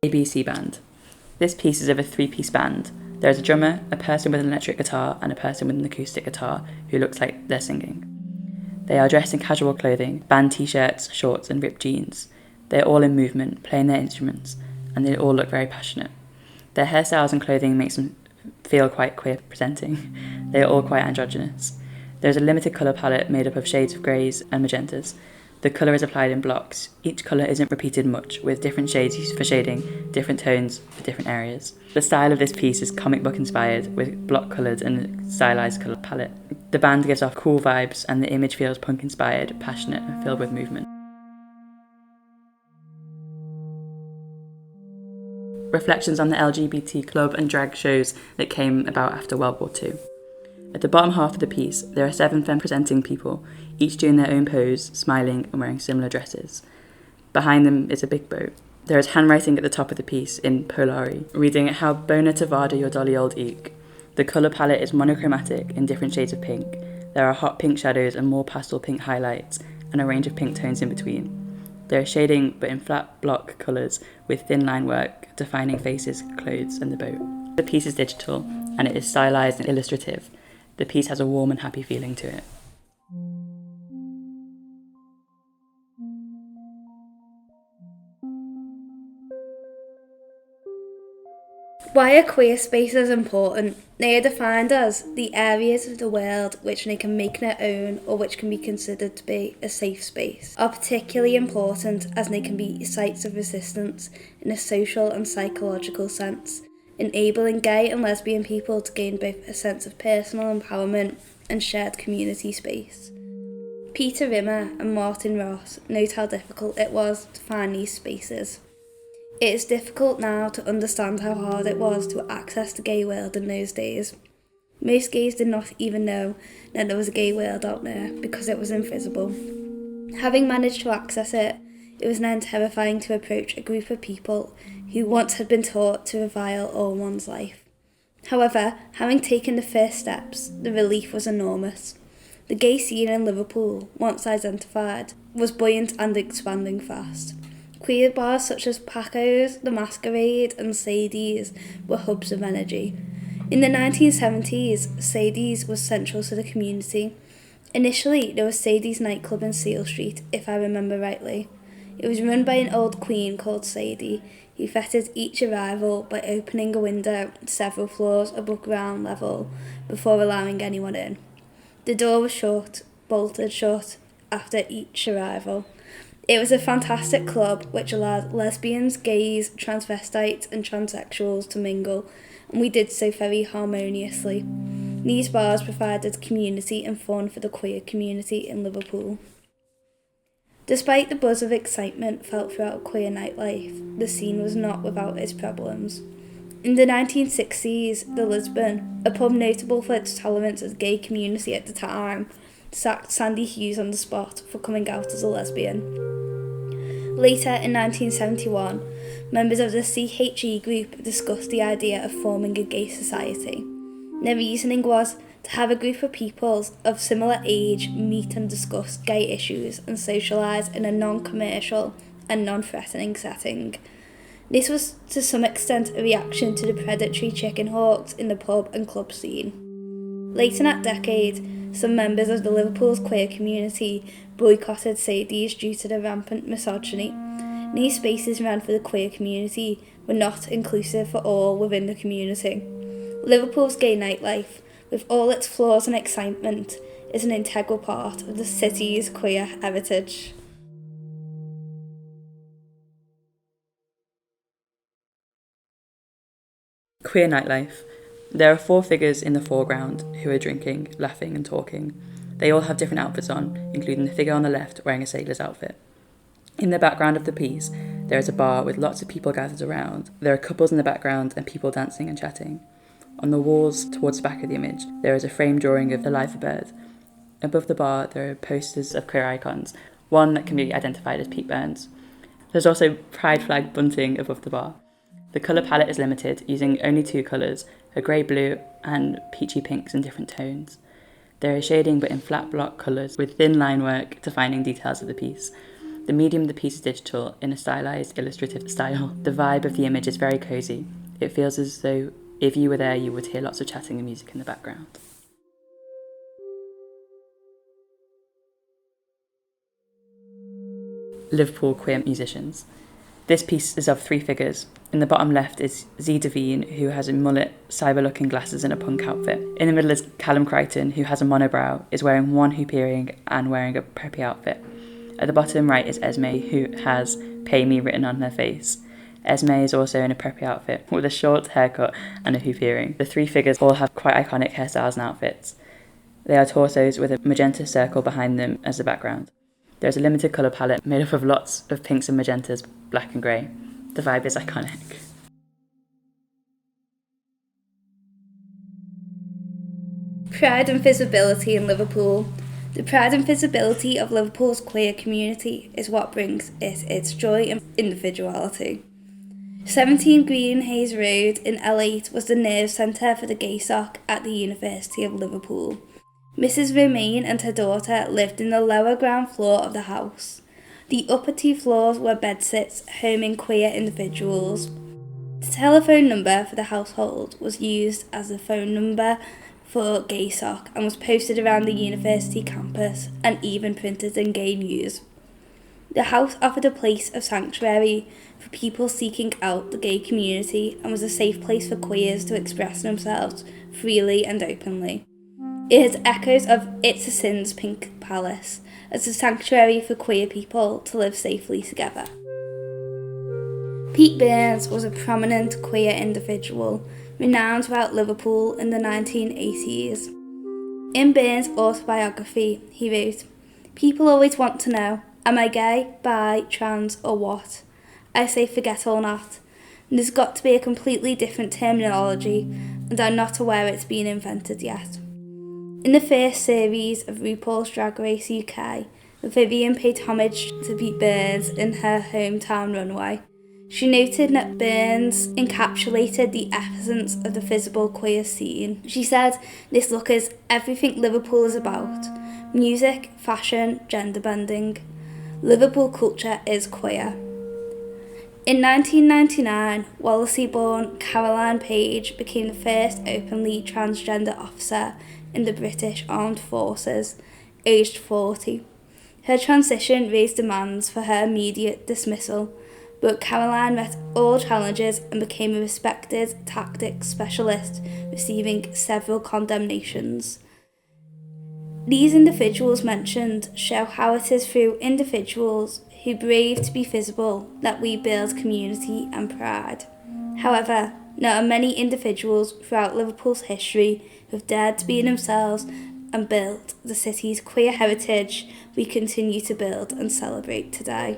ABC band. This piece is of a three-piece band. There is a drummer, a person with an electric guitar, and a person with an acoustic guitar who looks like they're singing. They are dressed in casual clothing, band t-shirts, shorts, and ripped jeans. They are all in movement, playing their instruments, and they all look very passionate. Their hairstyles and clothing makes them feel quite queer presenting. They are all quite androgynous. There is a limited colour palette made up of shades of greys and magentas. The colour is applied in blocks. Each colour isn't repeated much, with different shades used for shading, different tones for different areas. The style of this piece is comic book inspired, with block coloured and stylised colour palette. The band gives off cool vibes, and the image feels punk inspired, passionate, and filled with movement. Reflections on the LGBT club and drag shows that came about after World War II. At the bottom half of the piece, there are 7 femme-presenting people, each doing their own pose, smiling and wearing similar dresses. Behind them is a big boat. There is handwriting at the top of the piece in Polari, reading "How bona tavada your dolly old eek." The colour palette is monochromatic in different shades of pink. There are hot pink shadows and more pastel pink highlights, and a range of pink tones in between. There is shading, but in flat block colours with thin line work defining faces, clothes and the boat. The piece is digital, and it is stylised and illustrative. The piece has a warm and happy feeling to it. Why are queer spaces important? They are defined as the areas of the world which they can make their own or which can be considered to be a safe space, are particularly important as they can be sites of resistance in a social and psychological sense, enabling gay and lesbian people to gain both a sense of personal empowerment and shared community space. Peter Rimmer and Martin Ross note how difficult it was to find these spaces. It is difficult now to understand how hard it was to access the gay world in those days. Most gays did not even know that there was a gay world out there because it was invisible. Having managed to access it, it was then terrifying to approach a group of people who once had been taught to revile all one's life. However, having taken the first steps, the relief was enormous. The gay scene in Liverpool, once identified, was buoyant and expanding fast. Queer bars such as Paco's, The Masquerade and Sadie's were hubs of energy. In the 1970s, Sadie's was central to the community. Initially, there was Sadie's nightclub in Seal Street, if I remember rightly. It was run by an old queen called Sadie, who fettered each arrival by opening a window several floors above ground level before allowing anyone in. The door was shut, bolted shut, after each arrival. It was a fantastic club which allowed lesbians, gays, transvestites and transsexuals to mingle, and we did so very harmoniously. These bars provided community and fun for the queer community in Liverpool. Despite the buzz of excitement felt throughout queer nightlife, the scene was not without its problems. In the 1960s, the Lisbon, a pub notable for its tolerance as gay community at the time, sacked Sandy Hughes on the spot for coming out as a lesbian. Later, in 1971, members of the CHE group discussed the idea of forming a gay society. Their reasoning was to have a group of people of similar age meet and discuss gay issues and socialise in a non-commercial and non-threatening setting. This was to some extent a reaction to the predatory chicken hawks in the pub and club scene. Late in that decade, some members of the Liverpool's queer community boycotted Sadie's due to the rampant misogyny. These spaces ran for the queer community were not inclusive for all within the community. Liverpool's gay nightlife, with all its flaws and excitement, is an integral part of the city's queer heritage. Queer nightlife. There are 4 figures in the foreground who are drinking, laughing and talking. They all have different outfits on, including the figure on the left wearing a sailor's outfit. In the background of the piece, there is a bar with lots of people gathered around. There are couples in the background and people dancing and chatting. On the walls, towards the back of the image, there is a frame drawing of the life of a bird. Above the bar, there are posters of queer icons, one that can be identified as Pete Burns. There's also pride flag bunting above the bar. The colour palette is limited, using only 2 colours, a grey-blue and peachy pinks in different tones. There is shading but in flat block colours with thin line work defining details of the piece. The medium of the piece is digital in a stylized, illustrative style. The vibe of the image is very cosy. It feels as though if you were there, you would hear lots of chatting and music in the background. Liverpool queer musicians. This piece is of 3 figures. In the bottom left is Z Devine, who has a mullet, cyber-looking glasses and a punk outfit. In the middle is Callum Crichton, who has a monobrow, is wearing one hoop earring and wearing a preppy outfit. At the bottom right is Esme, who has "Pay Me" written on her face. Esme is also in a preppy outfit with a short haircut and a hoop earring. The 3 figures all have quite iconic hairstyles and outfits. They are torsos with a magenta circle behind them as the background. There's a limited colour palette made up of lots of pinks and magentas, black and grey. The vibe is iconic. Pride and visibility in Liverpool. The pride and visibility of Liverpool's queer community is what brings it its joy and individuality. 17 Greenhays Road in L8 was the nerve centre for the gay sock at the University of Liverpool. Mrs. Romaine and her daughter lived in the lower ground floor of the house. The upper 2 floors were bedsits homing queer individuals. The telephone number for the household was used as the phone number for Gay Sock and was posted around the university campus and even printed in Gay News. The house offered a place of sanctuary for people seeking out the gay community and was a safe place for queers to express themselves freely and openly. It has echoes of It's a Sin's Pink Palace as a sanctuary for queer people to live safely together. Pete Burns was a prominent queer individual, renowned throughout Liverpool in the 1980s. In Burns' autobiography, he wrote, "People always want to know, am I gay, bi, trans, or what? I say forget all that. And there's got to be a completely different terminology, and I'm not aware it's been invented yet." In the first series of RuPaul's Drag Race UK, Vivian paid homage to Pete Burns in her hometown runway. She noted that Burns encapsulated the essence of the visible queer scene. She said, "This look is everything Liverpool is about. Music, fashion, gender bending. Liverpool culture is queer." In 1999, Wallasey-born Caroline Page became the first openly transgender officer in the British Armed Forces, aged 40. Her transition raised demands for her immediate dismissal, but Caroline met all challenges and became a respected tactics specialist, receiving several condemnations. These individuals mentioned show how it is through individuals who brave to be visible that we build community and pride. However, there are many individuals throughout Liverpool's history who have dared to be themselves and built the city's queer heritage we continue to build and celebrate today.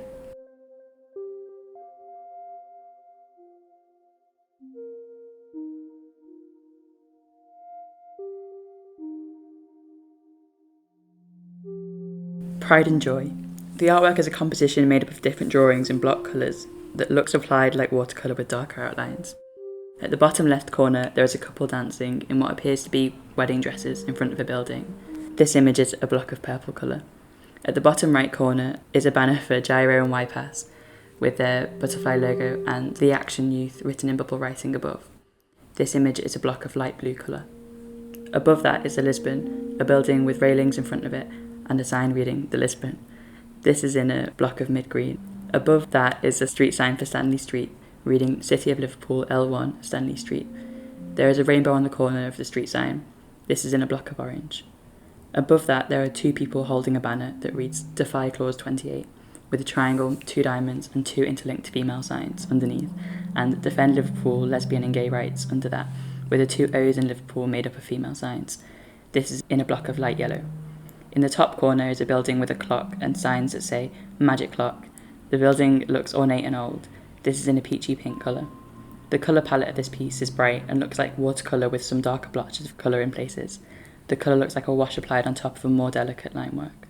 Pride and Joy. The artwork is a composition made up of different drawings in block colours that looks applied like watercolour with darker outlines. At the bottom left corner, there is a couple dancing in what appears to be wedding dresses in front of a building. This image is a block of purple colour. At the bottom right corner is a banner for Gyro and Y-Pass with their butterfly logo and The Action Youth written in bubble writing above. This image is a block of light blue colour. Above that is the Lisbon, a building with railings in front of it and a sign reading The Lisbon. This is in a block of mid-green. Above that is a street sign for Stanley Street, reading City of Liverpool L1 Stanley Street. There is a rainbow on the corner of the street sign. This is in a block of orange. Above that there are 2 people holding a banner that reads Defy Clause 28, with a triangle, 2 diamonds and 2 interlinked female signs underneath, and Defend Liverpool Lesbian and Gay Rights under that, with the 2 O's in Liverpool made up of female signs. This is in a block of light yellow. In the top corner is a building with a clock and signs that say Magic Clock. The building looks ornate and old. This is in a peachy pink colour. The colour palette of this piece is bright and looks like watercolour with some darker blotches of colour in places. The colour looks like a wash applied on top of a more delicate line work.